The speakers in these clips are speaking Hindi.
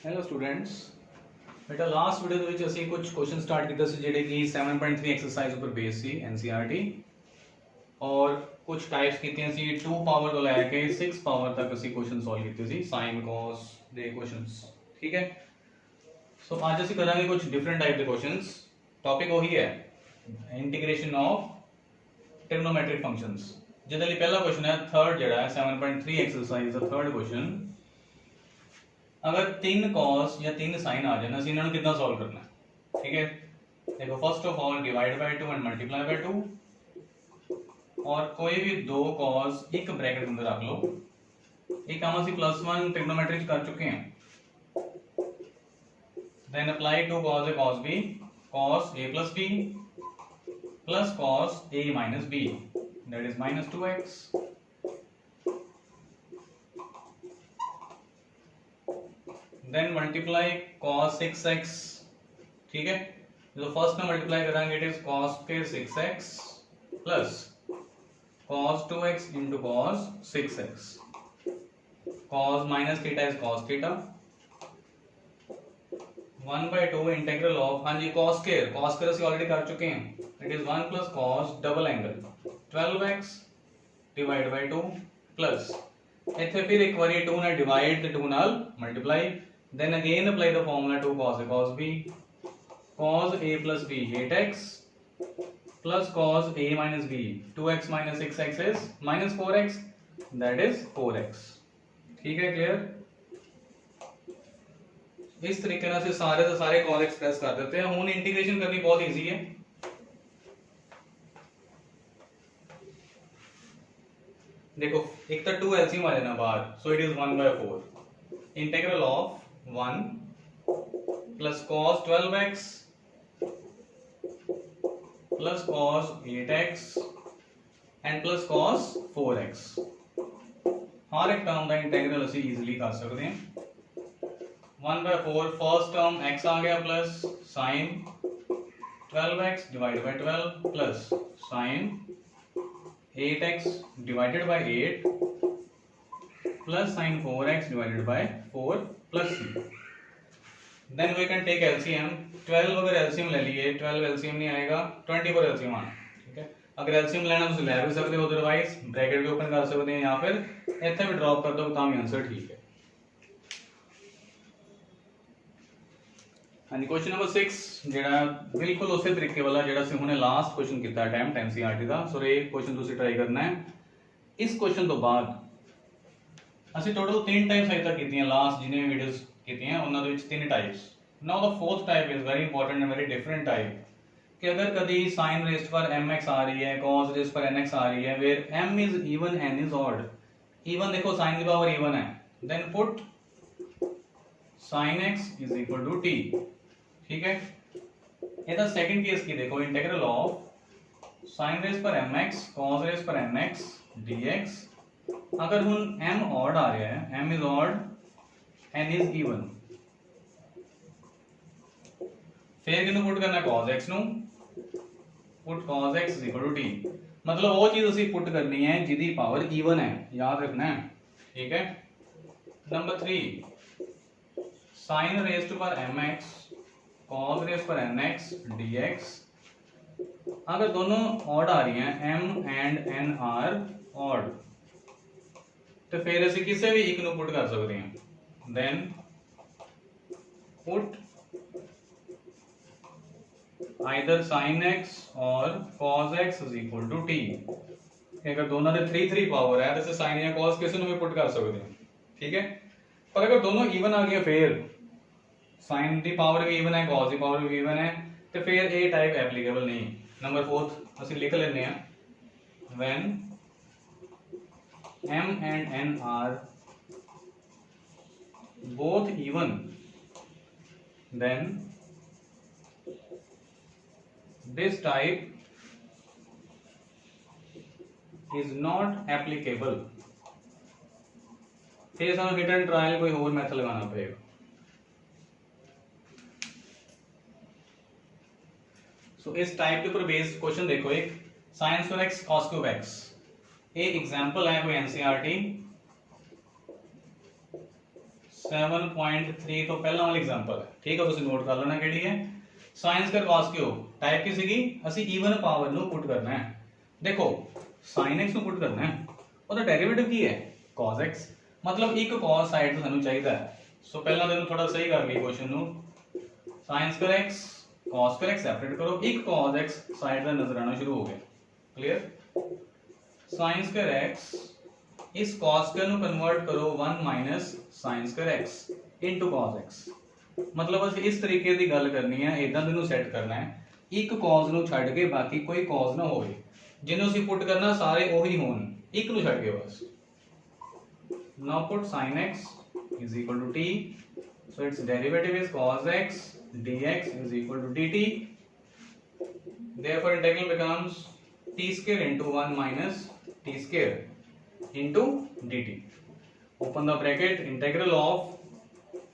हेलो स्टूडेंट्स, बेटा लास्ट वीडियो ਦੇ ਵਿੱਚ ਅਸੀਂ ਕੁਝ ਕੁਐਸਚਨ ਸਟਾਰਟ ਕੀਤਾ ਸੀ ਜਿਹੜੇ ਕਿ 7.3 ਐਕਸਰਸਾਈਜ਼ ਉੱਪਰ ਬੇਸ ਸੀ ਐਨਸੀईआरटी ਔਰ ਕੁਝ ਟਾਈਪਸ ਕੀਤੀਆਂ ਸੀ 2 ਪਾਵਰ ਤੋਂ ਲੈ ਕੇ 6 ਪਾਵਰ ਤੱਕ ਅਸੀਂ ਕੁਐਸਚਨ ਸੋਲਵ ਕੀਤੇ ਸੀ ਸਾइन cos ਦੇ ਕੁਐਸਚਨਸ। ਠੀਕ ਹੈ, ਸੋ ਅੱਜ ਅਸੀਂ ਕਰਾਂਗੇ ਕੁਝ ਡਿਫਰੈਂਟ ਟਾਈਪ ਦੇ ਕੁਐਸਚਨਸ। ਟੌਪਿਕ ਉਹੀ ਹੈ ਇੰਟੀਗ੍ਰੇਸ਼ਨ ਆਫ ट्रिग्नोमेट्रिक फंक्शंस। ਜਿਹਦੇ ਲਈ ਪਹਿਲਾ ਕੁਐਸਚਨ ਹੈ ਥਰਡ ਜਿਹੜਾ ਹੈ 7.3 ਐਕਸਰਸਾਈਜ਼ ਦਾ ਥਰਡ ਕੁਐਸਚਨ। अगर 3 cos या 3 sin आ जाए ਅਸੀਂ ਇਹਨਾਂ ਨੂੰ ਕਿੱਦਾਂ ਸੋल्व करना है। ठीक है, देखो first of all divide by 2 and multiply by 2 और कोई भी 2 cos एक ब्रैकेट अंदर रख लो। एक काम ਅਸੀਂ +1 ट्रिग्नोमेट्री कर चुके हैं। Then apply to cos a cos b cos a plus b plus cos a minus b that is minus 2x then multiply cos 6x। ठीक है, जो फर्स्ट में मल्टीप्लाई करेंगे इट इज cos के 6x plus cos 2x into cos 6x। cos minus theta is cos theta 1/2 integral of हाँ जी cos स्क्वायर ਅਸੀਂ ऑलरेडी कर चुके हैं। It is 1 plus cos double angle 12x divide by 2 plus ਇੱਥੇ ਫਿਰ ਇੱਕ ਵਾਰੀ 2 ਨਾਲ ਡਿਵਾਈਡ ਤੇ 2 ਨਾਲ multiply. then again apply the formula to cos a cos b cos a plus b 8x plus cos a minus b 2x minus 6x is minus 4x that is 4x। ठीक है, क्लियर। इस तरीके ਨਾਲ ਅਸੀਂ ਸਾਰੇ ਦੇ ਸਾਰੇ cos एक्सप्रेस कर देते हैं। ਹੁਣ इंटीग्रेशन करनी बहुत इजी है। देखो एक तो 2 एलसीएम आ जाना बाहर, so it is 1/4 integral of 1 plus cos 12x plus cos 8x and plus cos 4x। हर एक टर्म का इंटीग्रल ਅਸੀਂ इजीली कर सकते हैं। 1/4 फर्स्ट टर्म x आ गया plus sin 12x divided by 12 plus sin 8x divided by 8 plus sin 4x divided by 4 plus c। Then we can take LCM. 12 अगर एलसीएम ले लिए 12 एलसीएम नहीं आएगा 24 एलसीएम आना। ठीक है, अगर एलसीएम लेना तो ले भी सकते हो, अदरवाइज ब्रैकेट भी ओपन कर सकते हैं या फिर इतने भी ड्रॉप कर दो तो भी आंसर ठीक है। हाँ जी, क्वेश्चन नंबर 6 ਜਿਹੜਾ ਬਿਲਕੁਲ ਉਸੇ ਤਰੀਕੇ ਵਾਲਾ ਜਿਹੜਾ ਅਸੀਂ ਹੁਣੇ ਲਾਸਟ ਕੁਐਸਚਨ ਕੀਤਾ ਅਟੈਂਪਟ ਐਨਸੀईआरटी ਦਾ। ਸੋ ਇਹ ਕੁਐਸਚਨ ਤੁਸੀਂ ਟਰਾਈ ਕਰਨਾ ਹੈ। ਇਸ ਕੁਐਸਚਨ ਤੋਂ ਬਾਅਦ ਅਸੀਂ ਟੋਟਲ 3 ਟਾਈਪਸ ਅਜੇ ਤੱਕ ਕੀਤੀਆਂ। ਲਾਸਟ ਜਿਹਨੇ ਵੀਡੀਓਜ਼ ਕੀਤੀਆਂ ਉਹਨਾਂ ਦੇ ਵਿੱਚ 3 types. Now the fourth type is very important and very different type कि अगर कभी sin रेज़्ड पर mx आ रही है cos रेज़्ड पर nx आ रही है where m is even n is odd। even देखो sin की पावर even है, then put sin x is equal to t। ठीक है, ਇਹਦਾ सेकंड केस की देखो इंटीग्रल ऑफ sin रेज़्ड पर mx cos रेज़्ड पर nx dx। अगर ਹੁਣ m odd आ रहा है, m is odd n is even, फिर किन्नू पुट करना cos x ਨੂੰ put cos x is equal to t। मतलब वो चीज ਅਸੀਂ पुट करनी है जिदी पावर इवन है, याद रखना है। ठीक है, नंबर 3 sin रेज़्ड पर mx cos रेज़्ड पर nx dx। अगर दोनों ऑड आ रही हैं m and n are odd तो फिर ਅਸੀਂ ਕਿਸੇ ਵੀ ਇੱਕ ਨੂੰ पुट कर सकते हैं। Then put either sin x or cos x is equal to t। अगर दोनों दे 3 पावर है तो sin या cos किसी ਨੂੰ ਵੀ ਪੁੱਟ ਕਰ ਸਕਦੇ ਹਾਂ। ठीक है, पर अगर दोनों इवन आ गए फिर sin ਦੀ ਪਾਵਰ ਵੀ ਇਵਨ ਹੈ cos ਦੀ ਪਾਵਰ ਵੀ ਇਵਨ ਹੈ ਤੇ ਫਿਰ ਇਹ ਟਾਈਪ ਐਪਲੀਕੇਬਲ ਨਹੀਂ। ਨੰਬਰ 4 ਅਸੀਂ ਲਿਖ ਲੈਂਦੇ ਹਾਂ when m and n are both even then this type is not applicable। फिर सानू हिट एंड ट्रायल कोई और मेथड लगाना पड़ेगा। सो इस टाइप के ऊपर बेस्ड क्वेश्चन देखो, एक sin square x cos cube x, ये एग्जांपल है कोई एनसीईआरटी 7.3 तो पहला वाला एग्जांपल है, ठीक है, ਤੁਸੀਂ ਨੋਟ ਕਰ ਲੈਣਾ ਕਿਹੜੀ ਹੈ। sin square cos cube type की ਸੀਗੀ, ਅਸੀਂ ਈਵਨ ਪਾਵਰ ਨੂੰ ਪੁੱਟ ਕਰਨਾ ਹੈ। देखो sin x ਨੂੰ ਪੁੱਟ ਕਰਨਾ ਹੈ, ਉਹਦਾ ਡੈਰੀਵੇਟਿਵ ਕੀ ਹੈ cos x, मतलब ਇੱਕ cos ਸਾਈਡ ਤੋਂ ਸਾਨੂੰ ਚਾਹੀਦਾ ਹੈ। ਸੋ ਪਹਿਲਾਂ ਤੈਨੂੰ ਥੋੜਾ ਸਹੀ ਕਰ ਲਈ ਕੁਐਸਚਨ ਨੂੰ, sin square x cos square x separate ਕਰੋ, ਇੱਕ cos x ਸਾਈਡ ਦਾ ਨਜ਼ਰ ਆਣਾ ਸ਼ੁਰੂ ਹੋ ਗਿਆ। क्लियर, sin स्क्वायर x इस cos स्क्वायर ਨੂੰ ਕਨਵਰਟ ਕਰੋ 1 sin square x into cos x, मतलब ਅਸੀਂ ਇਸ ਤਰੀਕੇ ਦੀ ਗੱਲ ਕਰਨੀ ਹੈ, ਇਦਾਂ ਤੈਨੂੰ ਸੈੱਟ ਕਰਨਾ ਹੈ, ਇੱਕ cos ਨੂੰ ਛੱਡ ਕੇ ਬਾਕੀ ਕੋਈ cos ਨਾ ਹੋਵੇ, ਜਿਹਨੂੰ ਅਸੀਂ ਪੁੱਟ ਕਰਨਾ ਸਾਰੇ ਉਹੀ ਹੋਣ, ਇੱਕ ਨੂੰ ਛੱਡ ਕੇ ਬਸ। now put sin x is equal to t, so its derivative is cos x dx is equal to dt, therefore integral becomes t square into 1 minus t square into dt, open the bracket, integral of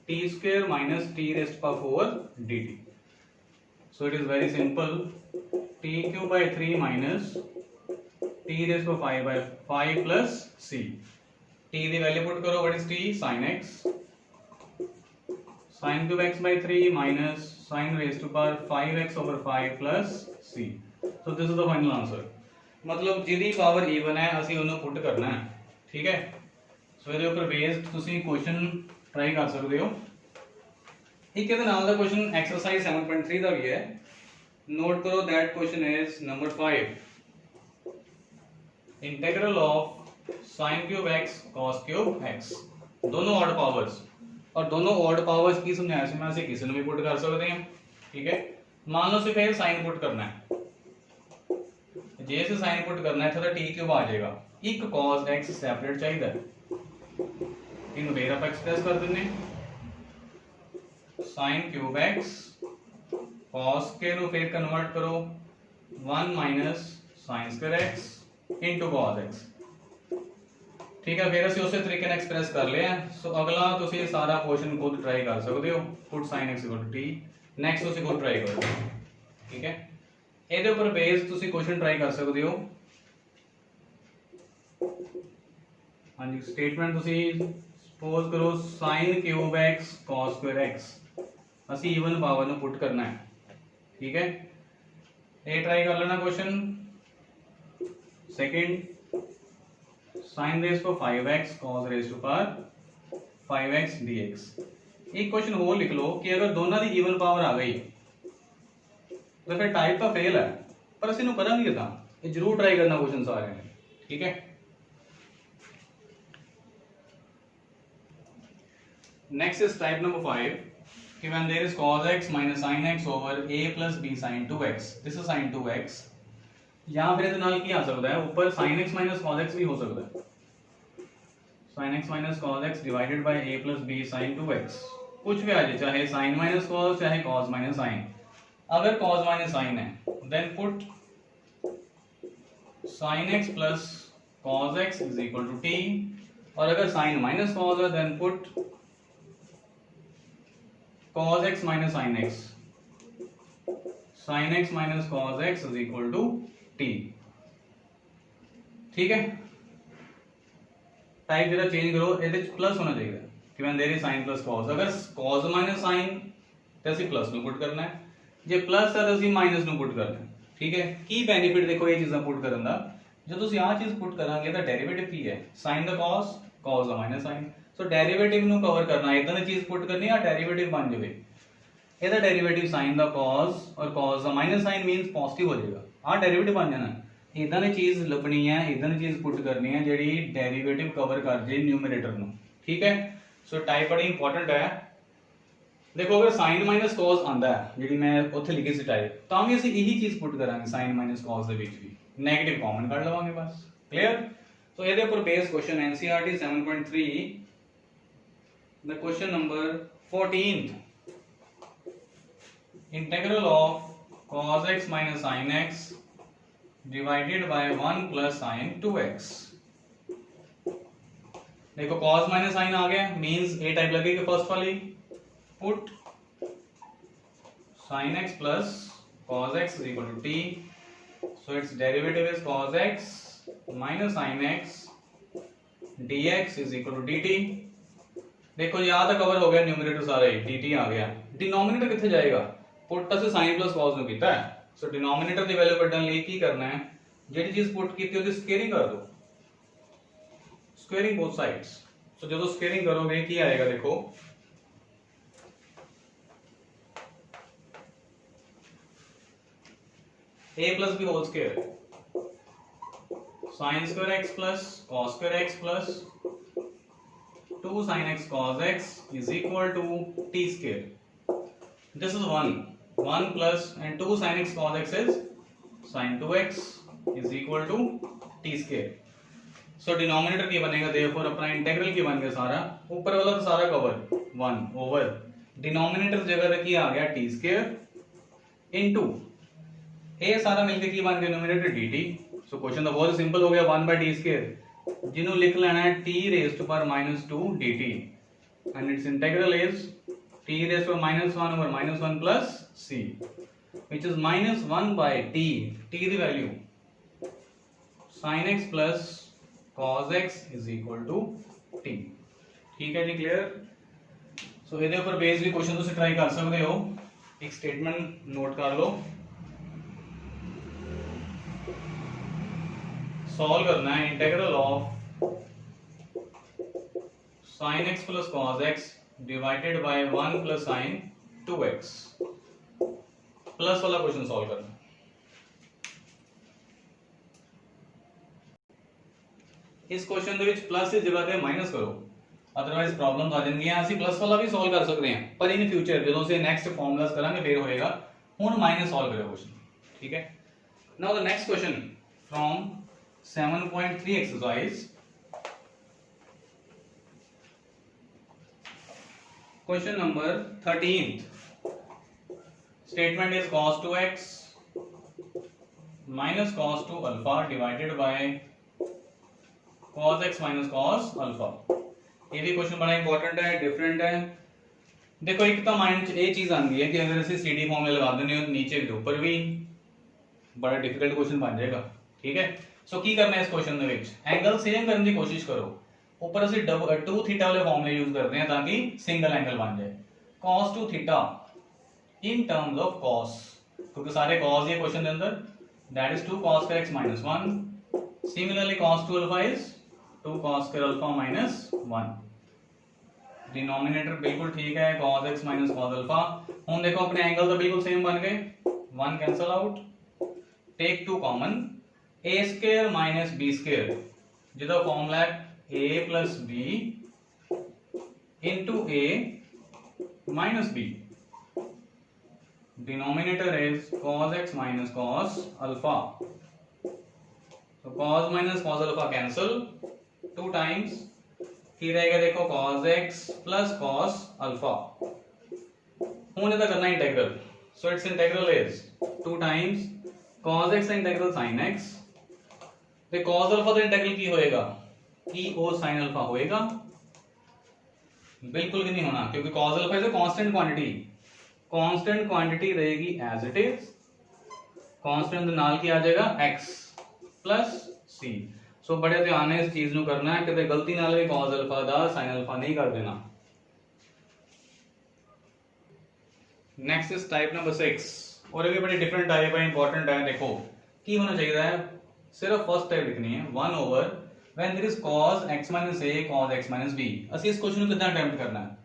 t square minus t raised to power 4 dt, so it is very simple, t cube by 3 minus t raised to 5 by 5 plus c, t the value put karo, what is t, sin x, sin cube x by 3 minus sin raised to power 5x over 5 plus c, so this is the final answer, मतलब ਜਿਹਦੀ ਪਾਵਰ ਈਵਨ ਹੈ ਅਸੀਂ ਉਹਨੂੰ ਪੁੱਟ ਕਰਨਾ ਹੈ, ਠੀਕ ਹੈ। ਸੋ ਇਹਦੇ ਉੱਪਰ ਬੇਸਡ ਤੁਸੀਂ ਕੁਐਸਚਨ ਟਰਾਈ ਕਰ ਸਕਦੇ ਹੋ। ਇੱਕ ਇਹਦੇ ਨਾਲ ਦਾ ਕੁਐਸਚਨ ਐਕਸਰਸਾਈਜ਼ 7.3 ਦਾ ਵੀ ਹੈ, ਨੋਟ ਕਰੋ, that question is number 5, integral of sin cube x cos cube x, दोनों ऑड पावर्स, और दोनों ऑड पावर्स की समझाया ਸੀ ਮੈਂ, ਅਸੀਂ ਕਿਸੇ ਨੂੰ ਵੀ ਪੁੱਟ ਕਰ ਸਕਦੇ ਹਾਂ, ठीक है। मान लो सिर्फ साइन पुट करना है, ਜੇ ਅਸੀਂ ਸਾਈਨ ਪੁੱਟ ਕਰਨਾ ਹੈ ਤਾਂ t ਕਿਊਬ ਆ ਜਾਏਗਾ, ਇੱਕ cos x ਸੈਪਰੇਟ ਚਾਹੀਦਾ, ਇਹਨੂੰ ਫੇਰ ਆਪਾਂ ਐਕਸਪ੍ਰੈਸ ਕਰ ਦਿੰਨੇ, sin क्यूब x cos के ਨੂੰ ਫੇਰ ਕਨਵਰਟ ਕਰੋ 1 minus sin square x into cos x, ठीक है। फिर ਅਸੀਂ ਉਸੇ ਤਰੀਕੇ ਨਾਲ ਐਕਸਪ੍ਰੈਸ ਕਰ ਲਿਆ। ਸੋ ਅਗਲਾ ਤੁਸੀਂ ਸਾਰਾ ਕੁਐਸਚਨ ਖੁਦ ਟਰਾਈ ਕਰ ਸਕਦੇ ਹੋ, put sin x equal to t, next ਤੁਸੀਂ ਖੁਦ ਟਰਾਈ ਕਰੋ, ਠੀਕ ਹੈ। ਇਹਦੇ ਉੱਪਰ ਬੇਸ ਤੁਸੀਂ ਕੁਐਸਚਨ ਟਰਾਈ ਕਰ ਸਕਦੇ ਹੋ। ਹਾਂਜੀ, ਸਟੇਟਮੈਂਟ ਤੁਸੀਂ ਸਪੋਜ਼ ਕਰੋ sin cube x cos square x, ਅਸੀਂ ਈਵਨ ਪਾਵਰ ਨੂੰ ਪੁੱਟ ਕਰਨਾ ਹੈ, ठीक है। ਇਹ ਟਰਾਈ ਕਰ ਲੈਣਾ question. Second, sin raised to 5x cos raised to power 5x dx, एक क्वेश्चन और लिख लो कि अगर दोनों की ईवन पावर आ गई तो फिर टाइप तो फेल है, पर ਅਸੀਂ ਨੂੰ ਕਰਾਂਗੇ ਕਿਦਾਂ, ਇਹ ਜ਼ਰੂਰ ਟਰਾਈ ਕਰਨਾ क्वेश्चन सारे ने, ठीक है। नेक्स्ट इज टाइप नंबर 5, कि when there is cos x minus sin x over a plus b sin 2x, this is sin 2x, यहाँ फिर ਇਹਦੇ ਨਾਲ ਕੀ ਆ ਸਕਦਾ ਹੈ, ऊपर sin x minus cos x भी हो सकता है, sin x minus cos x divided by a plus b sin 2x, कुछ भी आ जाए, चाहे sin minus cos चाहे cos minus sin। अगर cos minus sin है then put sin x plus cos x is equal to t, और अगर sin minus cos है then put cos x minus sin x, sin x minus cos x is equal to t, ठीक है। टाइप जरा चेंज करो, ਇਹਦੇ ਚ प्लस होना चाहिए, कि when there is sin plus cos, अगर cos minus sin ਤੇ ਅਸੀਂ प्लस ਨੂੰ ਪੁੱਟ ਕਰਨਾ ਹੈ, ਜੇ प्लस ਹੈ ਤਾਂ ਅਸੀਂ माइनस ਨੂੰ ਪੁੱਟ ਕਰਨਾ ਹੈ, ठीक है। ਕੀ ਬੈਨੀਫਿਟ ਦੇਖੋ ਇਹ ਚੀਜ਼ਾਂ ਪੁੱਟ ਕਰਨ ਦਾ, ਜਦੋਂ ਅਸੀਂ ਆਹ ਚੀਜ਼ ਪੁੱਟ ਕਰਾਂਗੇ ਤਾਂ ਡੈਰੀਵੇਟਿਵ ਕੀ ਹੈ, sin ਦਾ cos cos ਦਾ minus sin, ਸੋ ਡੈਰੀਵੇਟਿਵ ਨੂੰ ਕਵਰ ਕਰਨਾ, ਇਦਾਂ ਦੀ ਚੀਜ਼ ਪੁੱਟ ਕਰਨੀ ਆ ਡੈਰੀਵੇਟਿਵ ਬਣ ਜਾਵੇ, ਇਹਦਾ ਡੈਰੀਵੇਟਿਵ sin ਦਾ cos और cos ਦਾ minus sin मींस पॉजिटिव हो जाएगा, ਆਹ ਡੈਰੀਵੇਟਿਵ ਬਣ ਜਾਣਾ। ਇਦਾਂ ਦੀ ਚੀਜ਼ ਲੱਭਣੀ ਹੈ, ਇਦਾਂ ਦੀ ਚੀਜ਼ ਪੁੱਟ ਕਰਨੀ ਹੈ ਜਿਹੜੀ ਡੈਰੀਵੇਟਿਵ ਕਵਰ ਕਰ ਜੇ ਨਿਊਮਰੇਟਰ ਨੂੰ, ठीक है। सो टाइप बड़ी इंपॉर्टेंट है। देखो अगर sin माइनस cos आंदा है, ਜਿਹੜੀ ਮੈਂ ਉੱਥੇ ਲਿਖੀ ਸੀ ਟਾਈਪ, ਤਾਂ ਵੀ ਅਸੀਂ ਇਹੀ ਚੀਜ਼ ਪੁੱਟ ਕਰਾਂਗੇ sin माइनस cos ਦੇ ਵਿੱਚ ਵੀ, 네ਗੇਟਿਵ ਕਾਮਨ ਕੱਢ ਲਵਾਂਗੇ ਬਸ, ਕਲੀਅਰ। ਸੋ ਇਹਦੇ ਉੱਪਰ base question NCERT 7.3, the question number 14, integral of cos x minus sin x divided by 1 plus sin 2x। देखो cos माइनस sin आ गया, मींस ए टाइप लगेगी फर्स्ट वाली, put sin x plus cos x is equal to t, so its derivative is cos x minus sin x dx is equal to dt, देखो जी आधा कवर हो गया न्यूमरेटर सारा ही, dt आ गया। डिनोमिनेटर कितने जाएगा, पुट से साइन प्लस कॉस नु कीता है, सो डिनोमिनेटर दी वैल्यू कढन लई की करना है, जेडी चीज पुट कीती ओदी स्क्वेयरिंग कर दो, स्क्वेयरिंग बोथ साइड्स। सो जब स्क्वेयरिंग करोगे की आएगा, देखो a plus b whole square sin square x plus cos square x plus 2 sin x cos x is equal to t square. This is 1 plus and 2 sin x cos x is sin 2x is equal to t square. So denominator की बनेगा, therefore अपना इंटीग्रल की बन गया सारा, ऊपर वाला तो सारा कवर 1 ओवर डिनोमिनेटर जगह रखी आ गया t स्क्वायर इनटू a सारा मिलके की बन गया न्यूमरेटर dt। सो क्वेश्चन तो बहुत सिंपल हो गया, 1 by t स्क्वायर जिन्हों लिख लेना है t raised to power -2 dt and its integral is t raised to power -1 over -1 plus c which is -1 by t the value sin x plus cos x is equal to t। ठीक है जी, क्लियर। सो ਇਹਦੇ ਉੱਪਰ ਬੇਸ ਵੀ क्वेश्चन ਤੁਸੀਂ ट्राई कर सकते हो। एक स्टेटमेंट नोट कर लो, सॉल्व करना है integral of sin x plus cos x divided by 1 plus sin 2x, plus वाला क्वेश्चन सॉल्व करना है। इस क्वेश्चन ਦੇ ਵਿੱਚ प्लस ਦੀ ਜਗ੍ਹਾ ਤੇ माइनस करो, अदरवाइज प्रॉब्लम्स आ जाएंगी। ਅਸੀਂ प्लस वाला भी सॉल्व कर सकते हैं, पर इन फ्यूचर ਜਦੋਂ से नेक्स्ट फॉर्मूलास करेंगे फिर होएगा, ਹੁਣ माइनस सॉल्व करो क्वेश्चन। ठीक है, now the next question from 7.3 exercise, question number 13th statement is cos 2x minus cos 2 alpha divided by cos x minus cos alpha। ये भी क्वेश्चन बड़ा इंपॉर्टेंट है, डिफरेंट है। देखो एक तो माइंड च ये चीज आती है कि अगर ਅਸੀਂ CD फॉर्मूला लगा देने हो नीचे भी ऊपर भी बड़ा डिफिकल्ट क्वेश्चन बन जाएगा। ठीक है, सो की करना है इस क्वेश्चन ਦੇ ਵਿੱਚ एंगल सेम करने की कोशिश करो। ऊपर ਅਸੀਂ 2 थीटा वाले फॉर्मूले यूज करते हैं ताकि सिंगल एंगल बन जाए। cos 2 theta in terms of cos, क्योंकि सारे cos ये क्वेश्चन के अंदर, that is 2 cos square x minus 1। Similarly cos 2 alpha is 2 cos square alpha minus 1। Denominator बिल्कुल ठीक है, cos x minus cos alpha। हम देखो अपने एंगल तो बिल्कुल सेम बन गए, 1 cancel out, take 2 common, a square minus b square जिदा फॉर्मूला है a plus b into a minus b, denominator is cos x minus cos alpha, so cos minus cos alpha cancel, 2 times की रहेगा देखो cos x plus cos alpha। होने तक करना integral, so its integral is 2 times cos x integral sin x। तो cos अल्फा का इंटीग्रल की होएगा, की ओ sin अल्फा होएगा, बिल्कुल भी नहीं होना, क्योंकि cos alpha is a constant quantity, constant quantity रहेगी एज इट इज, कांस्टेंट दे नाल की आ जाएगा x प्लस c। सो बड़े ध्यान ने इस चीज नु करना है, किते गलती नाल भी cos अल्फा दा sin अल्फा नहीं कर देना। नेक्स्ट इज टाइप नंबर 6, और ये भी बड़ी डिफरेंट टाइप है, इंपॉर्टेंट है। देखो की होना चाहिए है, सिर्फ फर्स्ट टाइप लिखनी है, 1 over when there is cos x minus a cos x minus b। ਅਸੀਂ ਇਸ क्वेश्चन ਨੂੰ ਕਿੱਦਾਂ ਅਟੈਂਪਟ ਕਰਨਾ ਹੈ,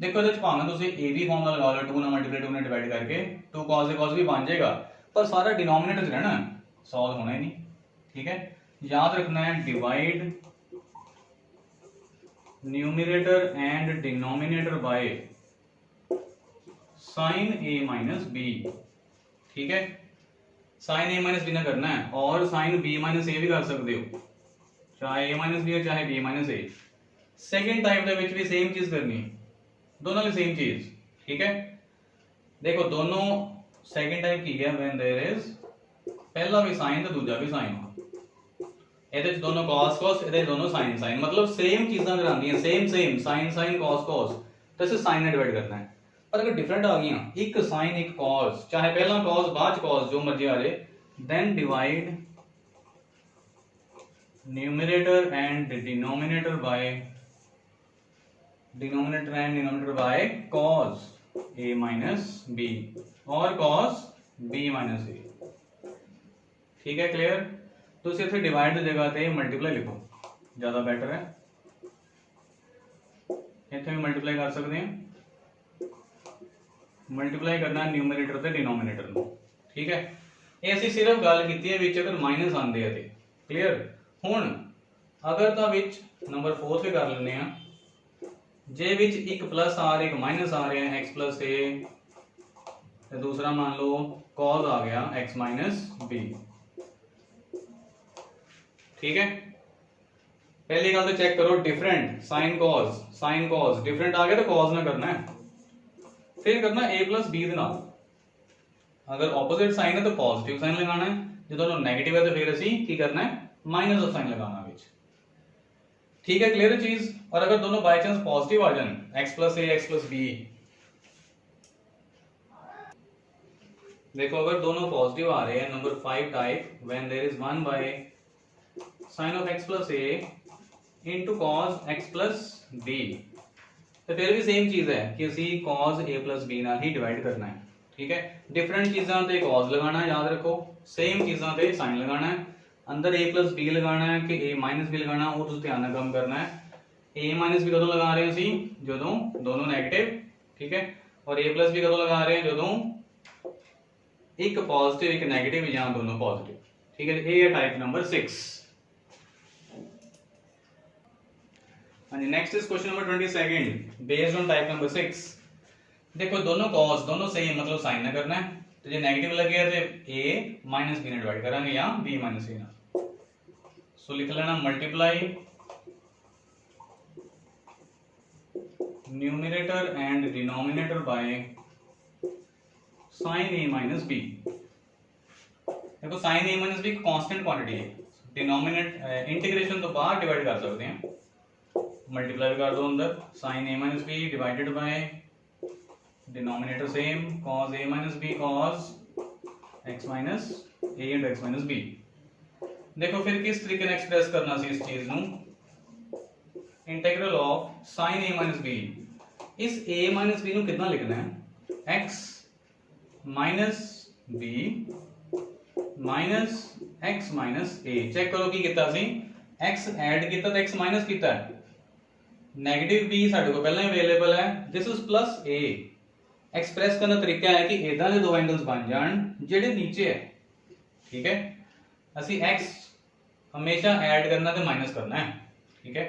ਦੇਖੋ ਇਹਦੇ ਵਿੱਚ ਭਾਵੇਂ ਤੁਸੀਂ a ਵੀ ਫਾਰਮੂਲਾ ਲਗਾ ਲਓ, 2 ਨਾਲ ਮਲਟੀਪਲਾਈ 2 ਨਾਲ ਡਿਵਾਈਡ ਕਰਕੇ 2 cos a cos b बन जाएगा, पर सारा डिनोमिनेटर च रहना है, सॉल्व होना ही नहीं। ठीक है, याद रखना है divide numerator and denominator bye sin a minus b। ठीक है, sin a minus b ना करना है, और sin b minus a भी कर सकते हो, चाहे a minus b हो चाहे b minus a। Second type ਦੇ ਵਿੱਚ भी सेम चीज करनी है, दोनों की सेम चीज। ठीक है, देखो दोनों सेकंड टाइप की है, व्हेन देयर इज पहला भी sin ਤੇ दूजा भी sin, ਇਹਦੇ ਚ दोनों cos cos, ਇਹਦੇ दोनों sin sin, मतलब सेम चीजां अगर आंਦੀਆਂ same same sin sin cos cos, तो इसे sin ਨਾਲ डिवाइड करना है। पर अगर डिफरेंट आ गई, एक sin एक cos, चाहे पहला cos बाद cos जो मर्जी आ जाए, then divide numerator and denominator by denominator and denominator by cos a minus b और cos b माइनस a। ठीक है, क्लियर। तो इसे फिर डिवाइड की जगह पे मल्टीप्लाई लिखो, ज्यादा बेटर है। इतने भी मल्टीप्लाई कर सकते हैं, मल्टीप्लाई करना न्यूमरेटर ते डिनोमिनेटर में। ठीक है, ये असीं सिर्फ गल कीती है विच अगर माइनस आंदे है ते क्लियर। हुण अगर तां विच नंबर 4 पे कर लेने आ, जे विच एक प्लस आ रहा एक माइनस आ रहा है x प्लस ए, ते दूसरा मान लो cos आ गया x माइनस बी। ठीक है, पहली गल तो चेक करो डिफरेंट साइन कॉस डिफरेंट आ गया तो कॉस ना करना है, फिर करना a प्लस बी दे नाल। अगर ऑपोजिट साइन है तो पॉजिटिव साइन लगाना है, जो दोनों नेगेटिव है तो फिर असी की करना है माइनस ऑफ साइन लगाना विच। ठीक है, क्लियर चीज। और अगर दोनों बाय चांस पॉजिटिव आ जाए x plus a x plus b, देखो अगर दोनों पॉजिटिव आ रहे हैं number 5 type, when there is 1 by sine of x plus a into cos x plus b, तो फिर भी सेम चीज है कि असी cos a प्लस b नाल ही डिवाइड करना है। ठीक है, डिफरेंट चीज़ों ते cos लगाना है, याद रखो, सेम चीज़ों ते साइन लगाना है। अंदर a प्लस बी लगाना है कि a माइनस बी लगाना, वो तुम ध्यान कम करना है। a माइनस बी कदों लगा रहे हैं जदों दोनों नेगेटिव, ठीक है, और a प्लस बी कदों लगा रहे हैं जदों एक पॉजिटिव एक नेगेटिव या दोनों पॉजिटिव। ठीक है, ये है टाइप नंबर 6। हाँ जी, next is question number 22 based on type number 6। देखो दोनों कॉस दोनों सेम मतलब साइन ना करना है, तो जो नेगेटिव लगे तो a माइनस बी ने डिवाइड करांगे या b माइनस a ना। सो लिख लेना multiply numerator and denominator by sine a minus b। देखो sine a minus b constant quantity है, डिनोमिनेट इंटीग्रेशन तो बाहर डिवाइड कर सकते हैं, मल्टीप्लाई कर दो अंदर sine a minus b divided by denominator same cos a minus b cos x minus a and x minus b। देखो फिर किस तरीके ने एक्सप्रेस करना सी इस चीज नु, integral of sin a minus b, इस a माइनस b नु कितना लिखना है x minus b minus x minus a। Check करो की कितना सी x ऐड किया तो x माइनस किया है, नेगेटिव b साडे को पहले अवेलेबल है, this is plus a। Express करने का तरीका है कि इदा के दो एंगल्स बन जान जेडे नीचे है। ठीक है, असी x हमेशा ऐड करना ते माइनस करना है। ठीक है,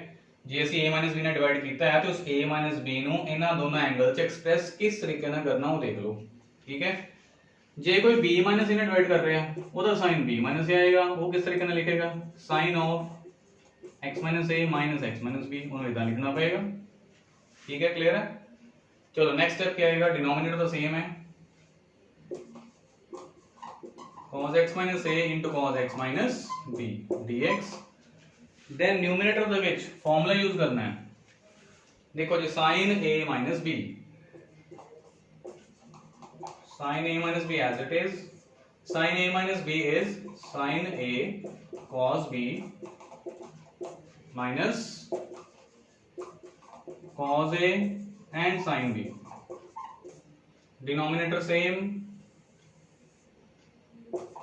जे असी a माइनस b ने डिवाइड किया है तो उस a माइनस b नु इन्हां दोनों एंगल च एक्सप्रेस किस तरीके ना करना वो देख लो। ठीक है, जे कोई b माइनस a ने डिवाइड कर रहे हैं ओदा साइन b माइनस a आएगा, वो किस तरीके ना लिखेगा sine of x minus a minus x minus b, उन्हें इदा लिखना पड़ेगा। ठीक है, क्लियर है। चलो नेक्स्ट स्टेप क्या आएगा, डिनोमिनेटर तो सेम है cos x minus a into cos x minus b dx। Then numerator ਦੇ ਵਿੱਚ फार्मूला यूज करना है, देखो जी sin a minus b, sin a minus b as it is, sin a minus b is sin a cos b minus cos a and sin b। Denominator same,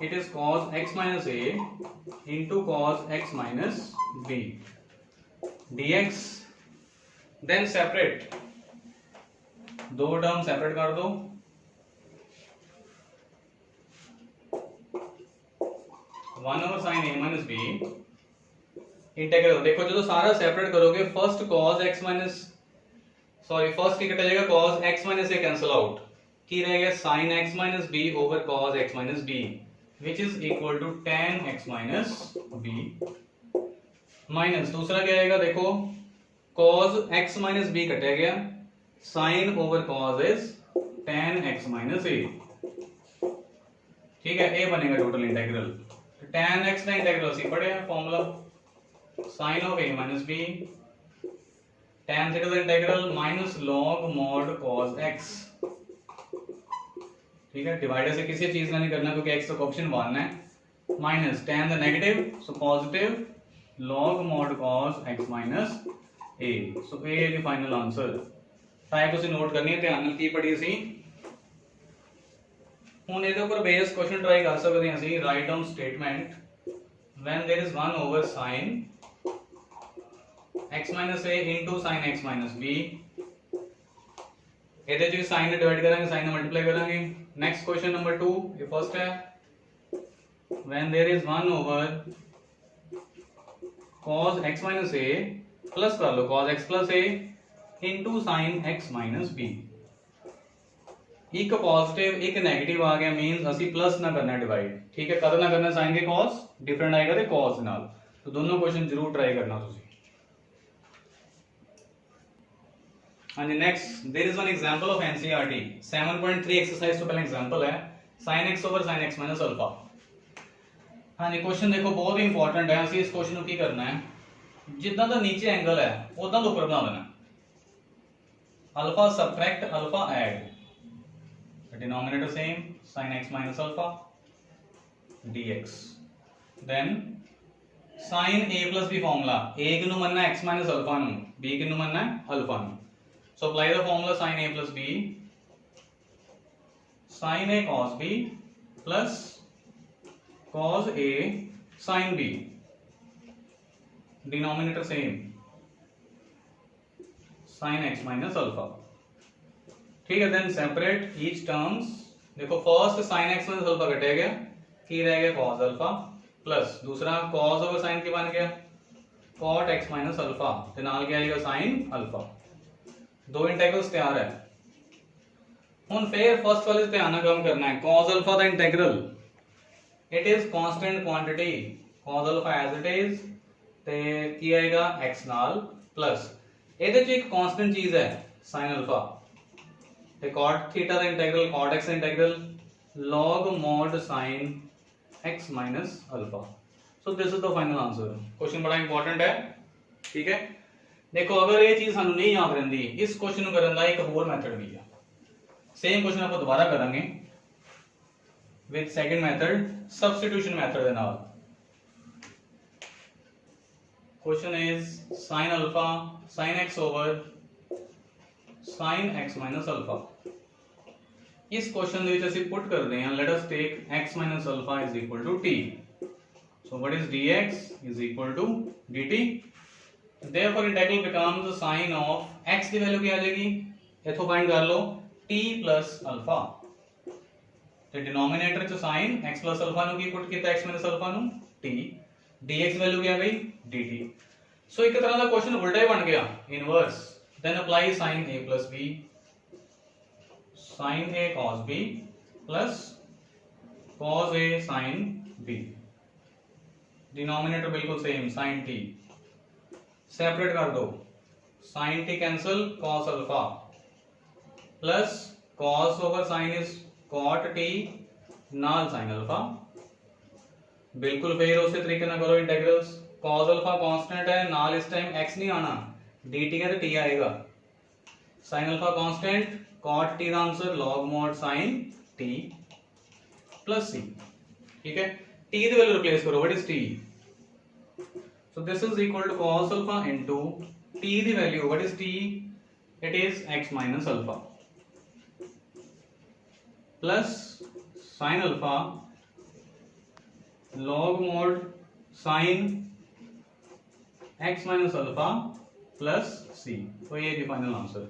it is cos x minus a into cos x minus b dx। then separate, दो टर्म सेपरेट कर दो, 1 over sin a minus b integral. देखो जो सारा सेपरेट करोगे first cos x minus first की कटा जाएगा cos x minus a cancel out, की रहेगा sin x minus b over cos x minus b which is equal to tan x minus b minus दूसरा क्या आएगा, देखो cos x minus b कटा गया, sin over cos is tan x minus a। ठीक है, a बनेगा टोटल इंटीग्रल, tan x का इंटीग्रल सी पढ़े हैं formula sin of a minus b tan theta का integral minus log mod cos x। ठीक है, डिवाइडर से किसी चीज का नहीं करना क्योंकि x का ऑप्शन 1 है, minus tan the negative so positive log mod cos x minus ए। सो ए है जी फाइनल आंसर। टाइप तुसीं नोट करनी है, ध्यान नाल की पढ़ी सी। हुण इहदे उपर बेस क्वेश्चन ट्राई कर सकते हैं असीं। Write down statement when there is 1 over sine x minus a into sine x minus b. इहदे च साइन डिवाइड करांगे, साइन मल्टीप्लाई करांगे। नेक्स्ट क्वेश्चन नंबर 2, ये फर्स्ट है, when there is 1 over cos x minus a plus कर लो cos x plus a into sine x minus b. एक पॉजिटिव एक नेगेटिव आ गया, मींस असि प्लस ना करना डिवाइड, ठीक है। कद ना करना साइन के cos डिफरेंट आएगा ते cos नाल। तो दोनों क्वेश्चन जरूर ट्राई करना तुसी। हाँ जी, next there is one example of NCERT 7.3 exercise. तो पहला एग्जांपल है sin x over sin x minus alpha. हाँ जी, क्वेश्चन देखो बहुत ही इंपॉर्टेंट है। असि इस क्वेश्चन को की करना है, जितना दा नीचे एंगल है उतना दा ऊपर बना लेना। Alpha subtract alpha add, denominator same, sin x minus alpha dx, then sin a plus b formula, a किनु मनना x minus alpha नु, b किनु मनना alpha नु। So apply the formula sin a plus b, sin a cos b plus cos a sin b, denominator same, sin x minus alpha, ठीक है। Then separate each terms. देखो first sin x minus alpha कटेगा गया, की रह गया cos अल्फा, प्लस दूसरा cos ओवर sin की बन गया cot x माइनस अल्फा, ते नाल क्या आएगा sin अल्फा। दो इंटीग्रल्स तैयार है। हुन फिर फर्स्ट वाले ध्यान नाल काम करना है। cos अल्फा दा integral it is constant quantity, cos alpha as it is, ते की आएगा x नाल, प्लस ਇਹਦੇ ਚ एक कांस्टेंट चीज है sin अल्फा, ते cot थीटा दा integral cot x integral log mod sin x minus alpha. So this is the final answer. Question बड़ा इंपॉर्टेंट है, ठीक है। देखो अगर ये चीज सानू नहीं याद रहंदी, इस क्वेश्चन नु करन दा एक होर मेथड भी है। सेम क्वेश्चन आप दोबारा करेंगे with second method, substitution method दे नाल। क्वेश्चन इज sin अल्फा sin x over sin x minus alpha. इस क्वेश्चन ਦੇ ਵਿੱਚ ਅਸੀਂ ਪੁੱਟ ਕਰਦੇ ਹਾਂ, let us take x minus alpha is equal to t, so what is dx is equal to dt, therefore integral becomes sin of x the value ਕੀ ਆ ਜਾਏਗੀ, ਇੱਥੋਂ ਫਾਈਂਡ ਕਰ ਲਓ t plus alpha, ਤੇ ਡਿਨੋਮੀਨੇਟਰ ਚ sin x plus alpha ਨੂੰ ਕੀ ਪੁੱਟ ਕੀਤਾ x minus alpha ਨੂੰ t, dx ਵੈਲਿਊ ਕੀ ਆ ਗਈ dt। ਸੋ ਇੱਕ ਤਰ੍ਹਾਂ ਦਾ ਕੁਐਸਚਨ ਉਲਟਾ ਹੀ ਬਣ ਗਿਆ, inverse. then apply sin a plus b, sin a cos b plus cos a sin b, denominator बिल्कुल सेम sin t, सेपरेट कर दो sin t कैंसिल cos अल्फा, plus cos over sin is cot t नाल sin अल्फा। बिल्कुल फिर उसी तरीके ना करो इंटीग्रल्स, cos अल्फा कांस्टेंट है, नाल इस टाइम x नहीं आना, dt का तो t आएगा, sin alpha constant cot t का answer log mod sin t plus c, ठीक है। t की वैल्यू रिप्लेस करो, what is t, so this is equal to cos alpha into t की value, what is t, it is x minus alpha plus sin alpha log mod sin x minus alpha plus c। तो ये है फाइनल आंसर।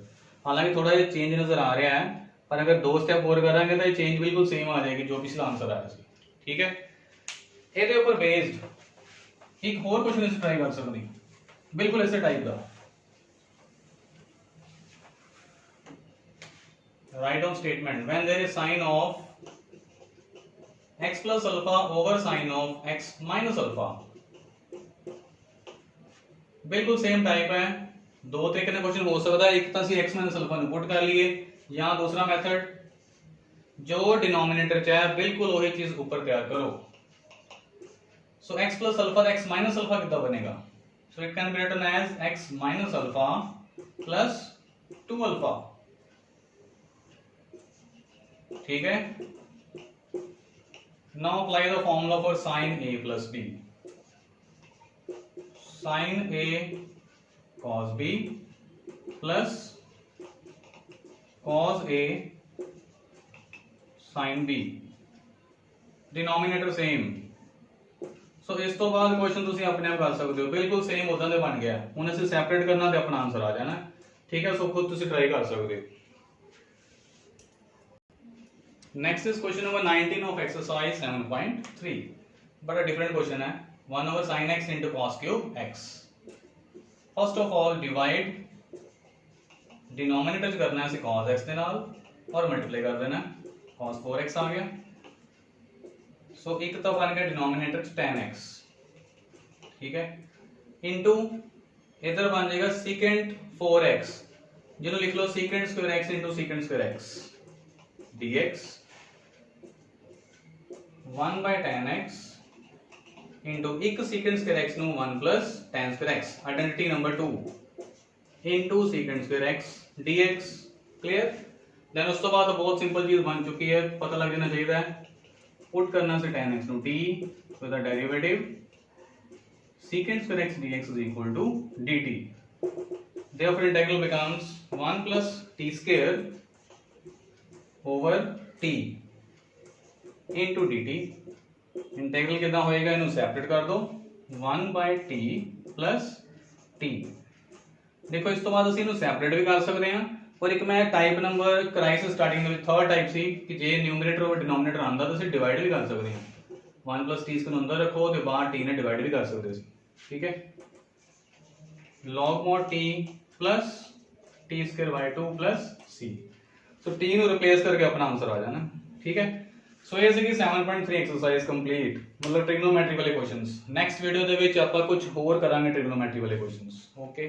हालांकि थोड़ा ये चेंज नजर आ रहा है, पर अगर दो स्टेप और करेंगे तो ये चेंज बिल्कुल सेम आ जाएगी जो पिछला आंसर आया सी, ठीक है। ਇਹਦੇ ਉੱਪਰ बेस्ड एक और क्वेश्चन इस ट्राई कर सकते हैं, बिल्कुल ऐसे टाइप का। Write down statement when there is sine of x plus alpha over sine of x minus alpha, बिल्कुल सेम टाइप है। दो तरीके का क्वेश्चन हो सकता है, एक तो ਅਸੀਂ x माइनस अल्फा ਨੂੰ पुट कर लिए, या दूसरा मेथड जो डिनोमिनेटर च है बिल्कुल वही चीज ऊपर तैयार करो। So x plus alpha x minus alpha कितना बनेगा, so it can be written as x minus alpha plus 2 alpha, ठीक है। Now apply the formula for sin a plus b, sin a cos b plus cos a sin b, denominator same. So इस तो बाद क्वेश्चन तुसी अपने आप कर सकते हो, बिल्कुल सेम उदां दे बन गया। हुण असीं सैपरेट करना ते अपना आंसर आ जाना, ठीक है। सो खुद तुसी ट्राई कर सकते हो। Next is question number 19 of exercise 7.3। बड़ा डिफरेंट क्वेश्चन है। 1 over sin x into cos cube x। First of all divide, denominator करना है cos x दे नाल और मल्टीप्लाई कर देना, cos 4x आ गया। सो एक तो बन गया डिनोमिनेटर tan x, ठीक है, इनटू इधर बन जाएगा secant 4x, जिन्होंने लिख लो secant square x into secant square x dx 1 by tan x into एक secant square x ਨੂੰ 1 plus tan square x, identity number 2 into secant square x dx। Clear. Then उस तो बाद बहुत सिंपल चीज बन चुकी है, पता लग जाना चाहिए है। पुट करना से tan x नु t with the derivative secant square x dx is equal to dt। Therefore integral becomes 1 plus t square over t into dt। Integral कितना होएगा, इन्हें सेपरेट कर दो, 1 by t plus t। देखो इस तो बाद ਅਸੀਂ ਇਹਨੂੰ ਸੈਪਰੇਟ ਵੀ ਕਰ ਸਕਦੇ ਹਾਂ, और एक मैं टाइप नंबर कराई से स्टार्टिंग में थर्ड टाइप सी कि जे न्यूमरेटर और डिनोमिनेटर आंदा तो ਅਸੀਂ डिवाइड भी कर सकते हैं। 1 plus t इसको अंदर रखो तो बाहर t ने डिवाइड भी कर सकते हैं, ठीक है। log mod t plus t square by 2 plus c। So t ਨੂੰ रिप्लेस करके अपना आंसर आ जाना, ठीक है। सो ये ਸੀ 7.3 एक्सरसाइज कंप्लीट, मतलब ट्रिग्नोमेट्री वाले क्वेश्चंस। नेक्स्ट वीडियो ਦੇ ਵਿੱਚ ਆਪਾਂ ਕੁਝ ਹੋਰ ਕਰਾਂਗੇ ट्रिग्नोमेट्री वाले क्वेश्चंस। ओके।